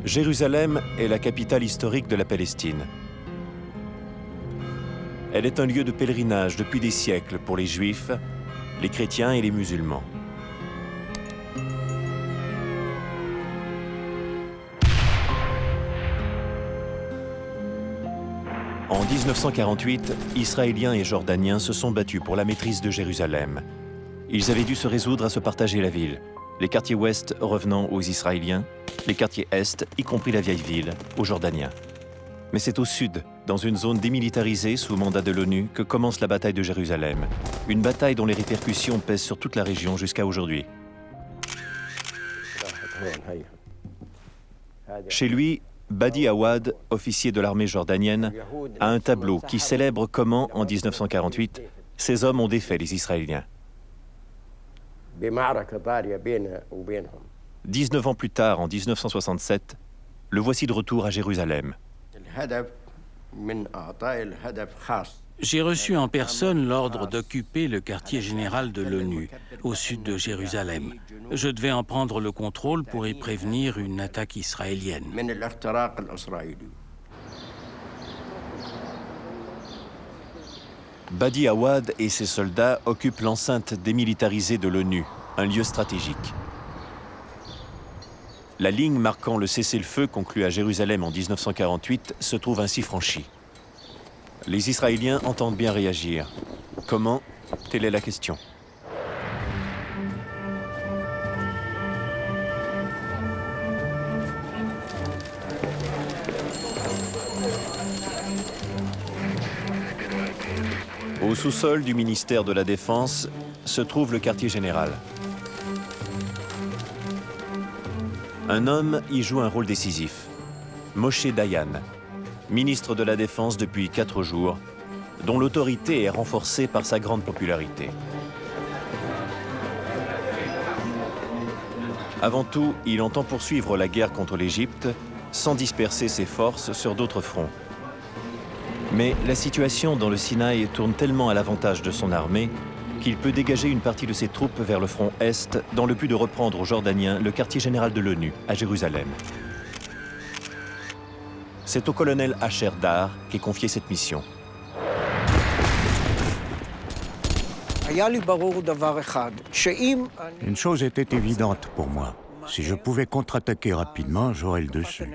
Jérusalem est la capitale historique de la Palestine. Elle est un lieu de pèlerinage depuis des siècles pour les Juifs, les chrétiens et les musulmans. En 1948, Israéliens et Jordaniens se sont battus pour la maîtrise de Jérusalem. Ils avaient dû se résoudre à se partager la ville, les quartiers ouest revenant aux Israéliens, les quartiers est, y compris la vieille ville, aux Jordaniens. Mais c'est au sud, dans une zone démilitarisée sous mandat de l'ONU, que commence la bataille de Jérusalem. Une bataille dont les répercussions pèsent sur toute la région jusqu'à aujourd'hui. Chez lui, Badi Awad, officier de l'armée jordanienne, a un tableau qui célèbre comment, en 1948, ces hommes ont défait les Israéliens. 19 ans plus tard, en 1967, le voici de retour à Jérusalem. J'ai reçu en personne l'ordre d'occuper le quartier général de l'ONU, au sud de Jérusalem. Je devais en prendre le contrôle pour y prévenir une attaque israélienne. Badi Awad et ses soldats occupent l'enceinte démilitarisée de l'ONU, un lieu stratégique. La ligne marquant le cessez-le-feu conclu à Jérusalem en 1948 se trouve ainsi franchie. Les Israéliens entendent bien réagir. Comment? Telle est la question. Au sous-sol du ministère de la Défense se trouve le quartier général. Un homme y joue un rôle décisif. Moshe Dayan, ministre de la Défense depuis 4 jours, dont l'autorité est renforcée par sa grande popularité. Avant tout, il entend poursuivre la guerre contre l'Égypte sans disperser ses forces sur d'autres fronts. Mais la situation dans le Sinaï tourne tellement à l'avantage de son armée qu'il peut dégager une partie de ses troupes vers le front Est dans le but de reprendre aux Jordaniens le quartier général de l'ONU, à Jérusalem. C'est au colonel Asher Dar qu'est confiée cette mission. Une chose était évidente pour moi. Si je pouvais contre-attaquer rapidement, j'aurais le dessus.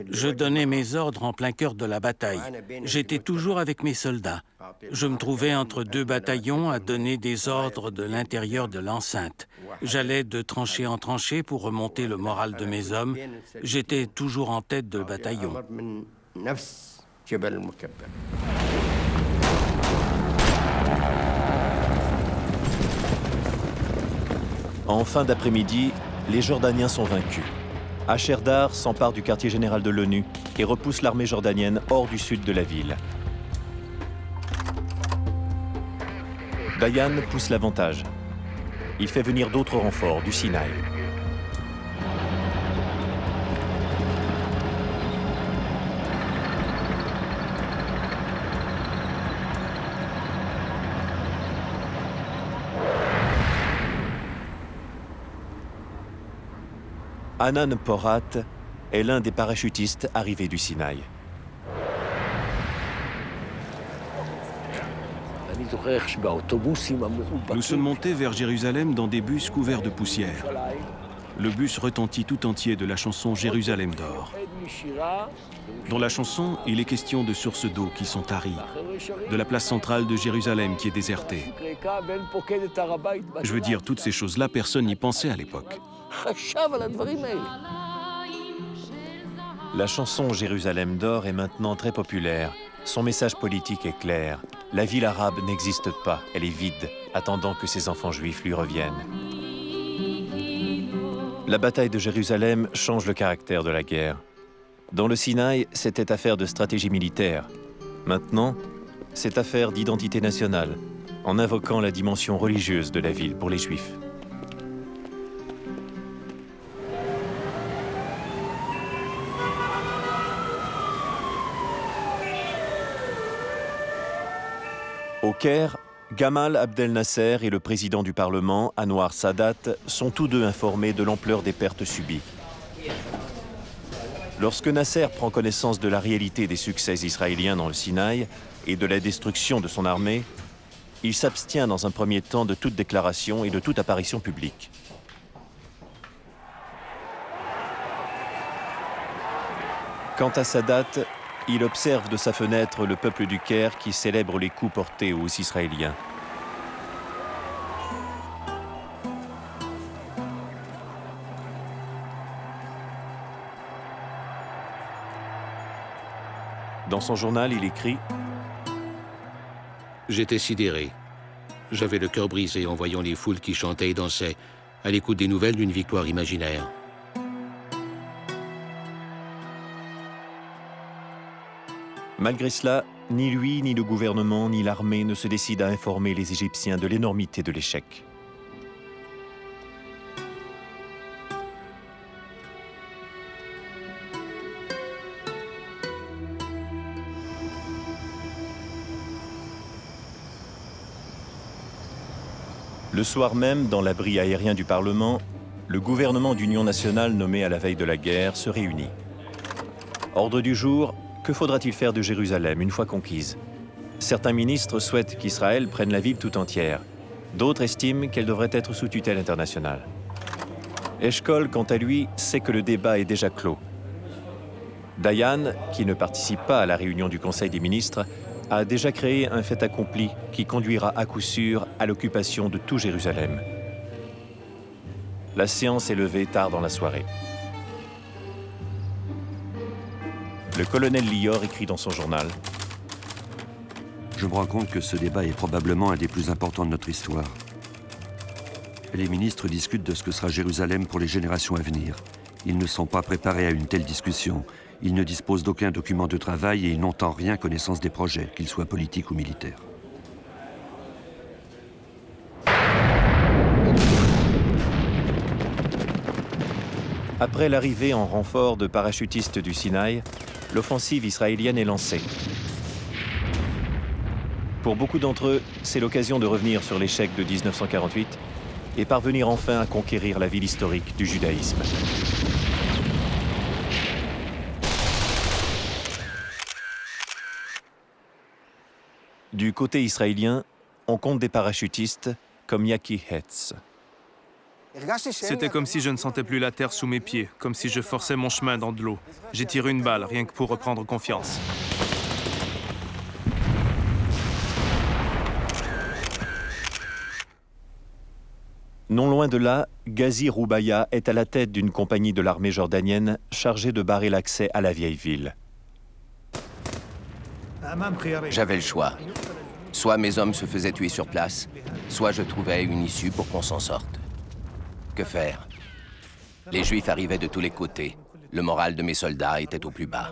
Je donnais mes ordres en plein cœur de la bataille. J'étais toujours avec mes soldats. Je me trouvais entre 2 bataillons à donner des ordres de l'intérieur de l'enceinte. J'allais de tranchée en tranchée pour remonter le moral de mes hommes. J'étais toujours en tête de bataillon. En fin d'après-midi, les Jordaniens sont vaincus. Asher Dar s'empare du quartier général de l'ONU et repousse l'armée jordanienne hors du sud de la ville. Dayan pousse l'avantage. Il fait venir d'autres renforts du Sinaï. Hanan Porat est l'un des parachutistes arrivés du Sinaï. Nous sommes montés vers Jérusalem dans des bus couverts de poussière. Le bus retentit tout entier de la chanson Jérusalem d'or. Dans la chanson, il est question de sources d'eau qui sont taries, de la place centrale de Jérusalem qui est désertée. Je veux dire, toutes ces choses-là, personne n'y pensait à l'époque. La chanson Jérusalem d'or est maintenant très populaire. Son message politique est clair. La ville arabe n'existe pas, elle est vide, attendant que ses enfants juifs lui reviennent. La bataille de Jérusalem change le caractère de la guerre. Dans le Sinaï, c'était affaire de stratégie militaire. Maintenant, c'est affaire d'identité nationale, en invoquant la dimension religieuse de la ville pour les Juifs. Au Caire, Gamal Abdel Nasser et le président du Parlement, Anwar Sadat, sont tous deux informés de l'ampleur des pertes subies. Lorsque Nasser prend connaissance de la réalité des succès israéliens dans le Sinaï et de la destruction de son armée, il s'abstient dans un premier temps de toute déclaration et de toute apparition publique. Quant à Sadat, il observe de sa fenêtre le peuple du Caire qui célèbre les coups portés aux Israéliens. Dans son journal, il écrit « J'étais sidéré. J'avais le cœur brisé en voyant les foules qui chantaient et dansaient à l'écoute des nouvelles d'une victoire imaginaire. » Malgré cela, ni lui, ni le gouvernement, ni l'armée ne se décident à informer les Égyptiens de l'énormité de l'échec. Le soir même, dans l'abri aérien du Parlement, le gouvernement d'union nationale nommé à la veille de la guerre se réunit. Ordre du jour, que faudra-t-il faire de Jérusalem une fois conquise? Certains ministres souhaitent qu'Israël prenne la ville tout entière. D'autres estiment qu'elle devrait être sous tutelle internationale. Eshkol, quant à lui, sait que le débat est déjà clos. Dayan, qui ne participe pas à la réunion du Conseil des ministres, a déjà créé un fait accompli qui conduira à coup sûr à l'occupation de tout Jérusalem. La séance est levée tard dans la soirée. Le colonel Lior écrit dans son journal « Je me rends compte que ce débat est probablement un des plus importants de notre histoire. Les ministres discutent de ce que sera Jérusalem pour les générations à venir. Ils ne sont pas préparés à une telle discussion. Ils ne disposent d'aucun document de travail et ils n'ont en rien connaissance des projets, qu'ils soient politiques ou militaires. » Après l'arrivée en renfort de parachutistes du Sinaï, l'offensive israélienne est lancée. Pour beaucoup d'entre eux, c'est l'occasion de revenir sur l'échec de 1948 et parvenir enfin à conquérir la ville historique du judaïsme. Du côté israélien, on compte des parachutistes comme Yaki Hetz. C'était comme si je ne sentais plus la terre sous mes pieds, comme si je forçais mon chemin dans de l'eau. J'ai tiré une balle, rien que pour reprendre confiance. Non loin de là, Ghazi Roubaya est à la tête d'une compagnie de l'armée jordanienne chargée de barrer l'accès à la vieille ville. J'avais le choix. Soit mes hommes se faisaient tuer sur place, soit je trouvais une issue pour qu'on s'en sorte. Que faire? Les Juifs arrivaient de tous les côtés. Le moral de mes soldats était au plus bas.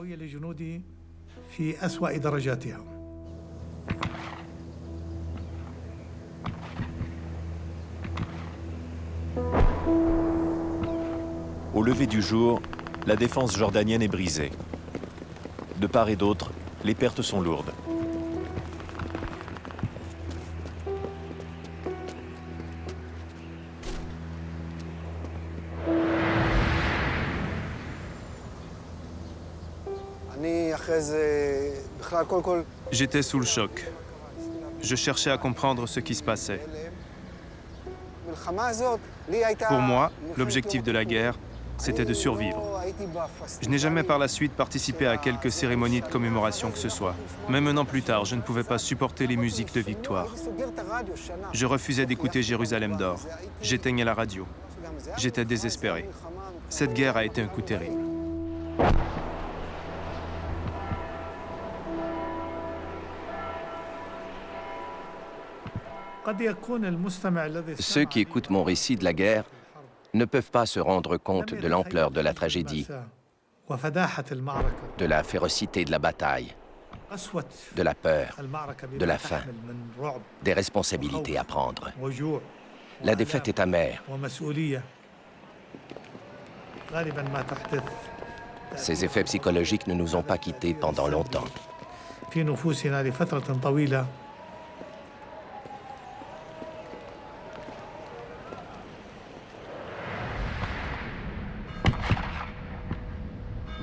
Au lever du jour, la défense jordanienne est brisée. De part et d'autre, les pertes sont lourdes. J'étais sous le choc. Je cherchais à comprendre ce qui se passait. Pour moi, l'objectif de la guerre, c'était de survivre. Je n'ai jamais par la suite participé à quelque cérémonie de commémoration que ce soit. Même un an plus tard, je ne pouvais pas supporter les musiques de victoire. Je refusais d'écouter Jérusalem d'or. J'éteignais la radio. J'étais désespéré. Cette guerre a été un coup terrible. Ceux qui écoutent mon récit de la guerre ne peuvent pas se rendre compte de l'ampleur de la tragédie, de la férocité de la bataille, de la peur, de la faim, des responsabilités à prendre. La défaite est amère. Ces effets psychologiques ne nous ont pas quittés pendant longtemps.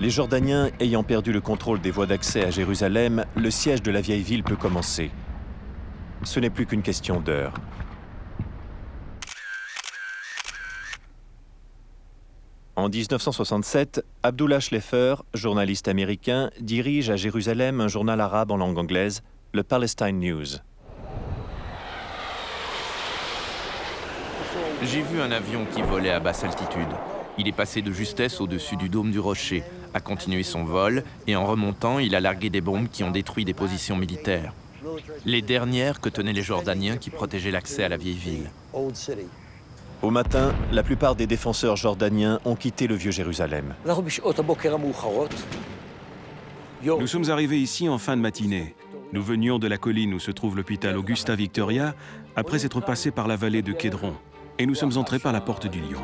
Les Jordaniens ayant perdu le contrôle des voies d'accès à Jérusalem, le siège de la vieille ville peut commencer. Ce n'est plus qu'une question d'heure. En 1967, Abdullah Schleifer, journaliste américain, dirige à Jérusalem un journal arabe en langue anglaise, le Palestine News. J'ai vu un avion qui volait à basse altitude. Il est passé de justesse au-dessus du dôme du rocher, a continué son vol, et en remontant, il a largué des bombes qui ont détruit des positions militaires. Les dernières que tenaient les Jordaniens qui protégeaient l'accès à la vieille ville. Au matin, la plupart des défenseurs jordaniens ont quitté le vieux Jérusalem. Nous sommes arrivés ici en fin de matinée. Nous venions de la colline où se trouve l'hôpital Augusta Victoria, après être passés par la vallée de Kédron. Et nous sommes entrés par la porte du Lion.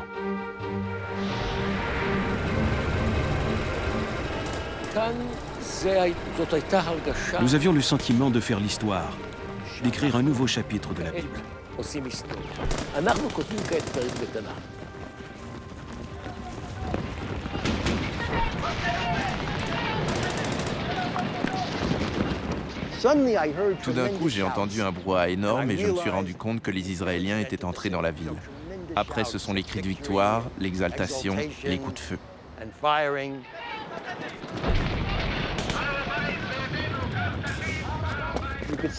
Nous avions le sentiment de faire l'histoire, d'écrire un nouveau chapitre de la Bible. Tout d'un coup, j'ai entendu un brouhaha énorme et je me suis rendu compte que les Israéliens étaient entrés dans la ville. Après, ce sont les cris de victoire, l'exaltation, les coups de feu.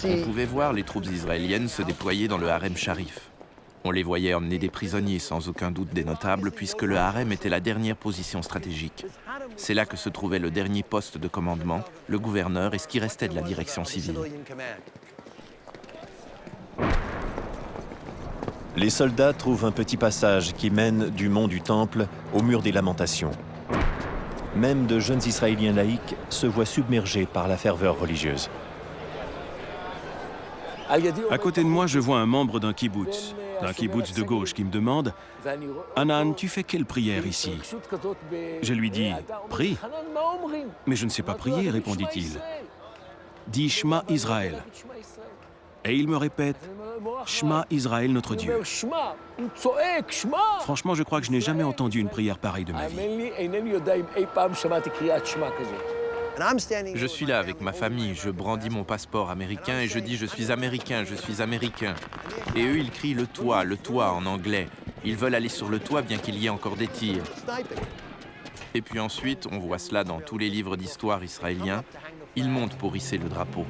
On pouvait voir les troupes israéliennes se déployer dans le harem Sharif. On les voyait emmener des prisonniers, sans aucun doute des notables, puisque le harem était la dernière position stratégique. C'est là que se trouvait le dernier poste de commandement, le gouverneur et ce qui restait de la direction civile. Les soldats trouvent un petit passage qui mène du mont du Temple au mur des Lamentations. Même de jeunes Israéliens laïcs se voient submergés par la ferveur religieuse. À côté de moi, je vois un membre d'un kibbutz de gauche, qui me demande « Hanan, tu fais quelle prière ici ?» Je lui dis « Prie ». « Mais je ne sais pas prier », répondit-il. « Dis Shema Israël ». Et il me répète « Shema Israël, notre Dieu ». Franchement, je crois que je n'ai jamais entendu une prière pareille de ma vie. Je suis là avec ma famille, je brandis mon passeport américain et je dis « Je suis américain, je suis américain ». Et eux, ils crient le toit en anglais. Ils veulent aller sur le toit bien qu'il y ait encore des tirs. Et puis ensuite, on voit cela dans tous les livres d'histoire israéliens, ils montent pour hisser le drapeau.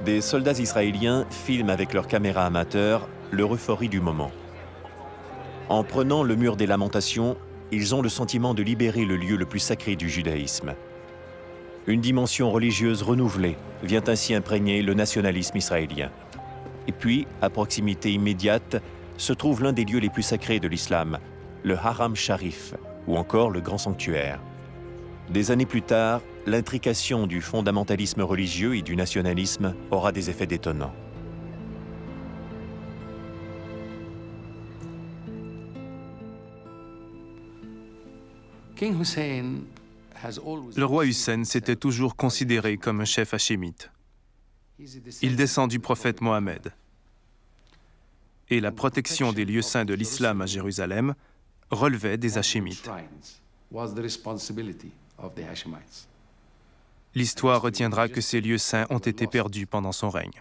Des soldats israéliens filment avec leurs caméras amateurs leur euphorie du moment. En prenant le mur des Lamentations, ils ont le sentiment de libérer le lieu le plus sacré du judaïsme. Une dimension religieuse renouvelée vient ainsi imprégner le nationalisme israélien. Et puis, à proximité immédiate, se trouve l'un des lieux les plus sacrés de l'islam, le Haram Sharif, ou encore le Grand Sanctuaire. Des années plus tard, l'intrication du fondamentalisme religieux et du nationalisme aura des effets détonnants. Le roi Hussein s'était toujours considéré comme un chef hachémite. Il descend du prophète Mohammed. Et la protection des lieux saints de l'islam à Jérusalem relevait des hachémites. L'histoire retiendra que ces lieux saints ont été perdus pendant son règne.